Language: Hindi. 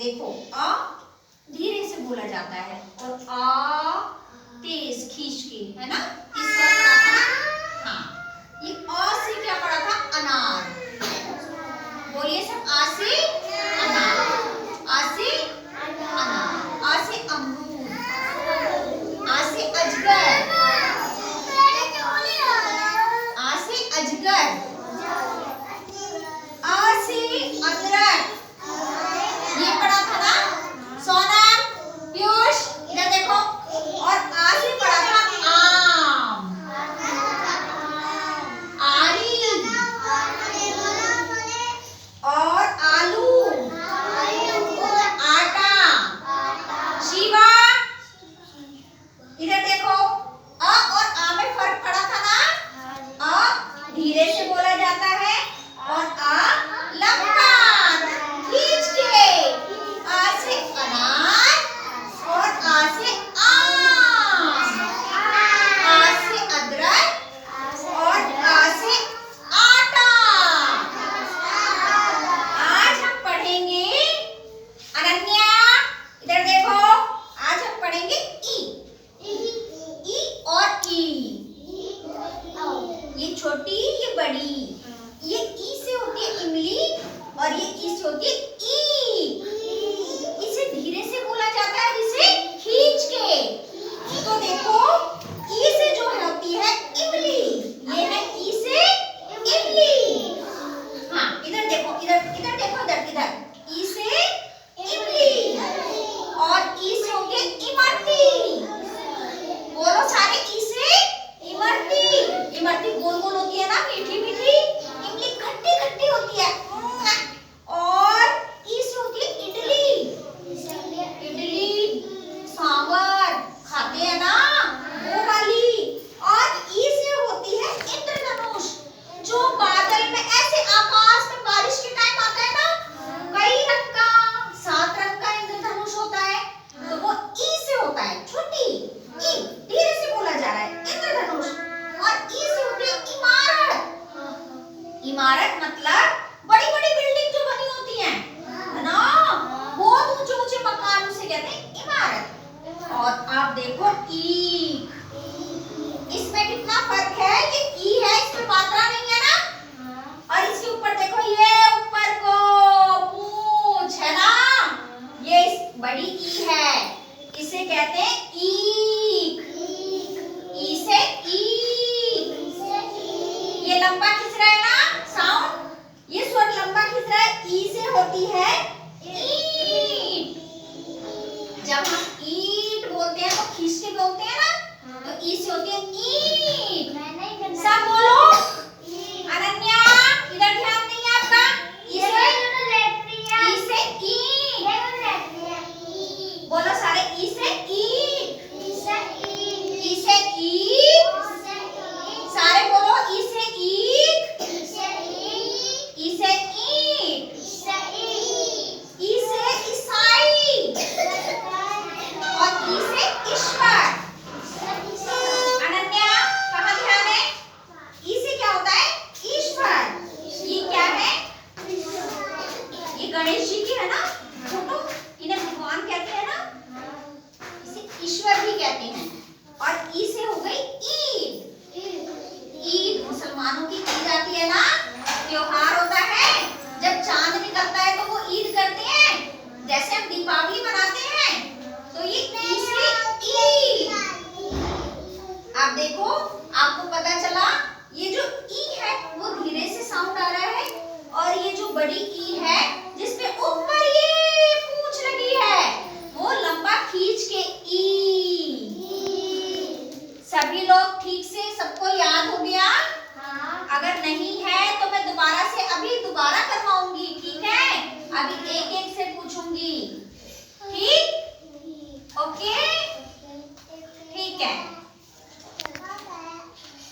देखो अ धीरे से बोला जाता है और आ तेज खींच के, है ना। इस बार पढ़ा था ना। हाँ, ये अ से क्या पढ़ा था? अनार। बोलिए सब, आ से अनार, आ से अनार, आ से अमरूद, आ से अजगर, आ से अजगर, आ से अदरक, ये पढ़ा था ना सोनम, पीयूष, इधर देखो। और आ से पढ़ा था आम, आरी, और आलू, आटा, शिवा, इधर देखो। अ और आ में फर्क पड़ा था ना। अ धीरे से बोला जाता है और आ लंबा खींच के। आ से अनार और आ से आम, आ से अदरक और आ से आटा। आज हम पढ़ेंगे अनन्या, इधर देखो। आज हम पढ़ेंगे ई और ई। ये छोटी, ये बड़ी। ये ई से होती है इमली और ये ई से होती है ईख। इसे धीरे से बोला जाता है, इसे खींच के। तो देखो, ई से जो होती है इमली, ये है ई से इमली। हाँ, इधर देखो, इधर इधर देखो, इधर इधर। ई से इमली और ई से होती है इमरती। बोलो सारे, ई से इमरती। इमरती गोल गोल होती है ना, मीठी मीठी। इमली खट्टी खट्टी होती है। और ई से होती है इडली। इडली सांभर खाते हैं ना, वो वाली। और ई से होती है इंद्रधनुष, जो बादल में ऐसे आकाश में बारिश के टाइम आता है ना, कई रंग का, 7 रंग का इंद्रधनुष होता है, तो वो ई से होता है। छोटी ई, धीरे से बोला जा रहा है, इंद्रधनुष। और ई से होती है इमारत। इमारत मतलब बड़ी बड़ी बिल्डिंग जो बनी होती हैं, है ना, बहुत ऊंचे ऊंचे मकान, उसे कहते हैं इमारत। और आप देखो ईख, इसमें कितना फर्क है। ये ई है, इसमें मात्रा नहीं है ना। और इसके ऊपर देखो, ये ऊपर को पूंछ है ना, ये बड़ी ई है, इसे कहते हैं ईख। ई से ईख। ये लंबा खिंच रहा है ना साउंड, ये स्वर लंबा खिंच रहा है। ई से होती है ईट। जब हम ईट बोलते हैं तो खींच के बोलते हैं ना, तो ई से होती है ईट। सब बोलो। अनन्या, इधर ध्यान नहीं है आपका। ई से ईट। बोलो सारे, ई से ईट, ई से ईट। सारे बोलो, ई से ईट, ई से ईट, ई से ईसाई और ई से ईश्वर। अनन्या, कहाँ ध्यान है? ई से क्या होता है? ईश्वर। ये क्या है? ये गणेश जी की है ना फोटो, इन्हें भगवान कहते हैं ना, इसे ईश्वर भी कहते हैं। और ई से हो गई ईद। ईद मुसलमानों की ईद आती है ना, त्योहार होता है, जब चांद निकलता है तो वो ईद करते हैं। जैसे हम दीपावली मनाते हैं, तो ये ई से ईद। आप देखो, आपको पता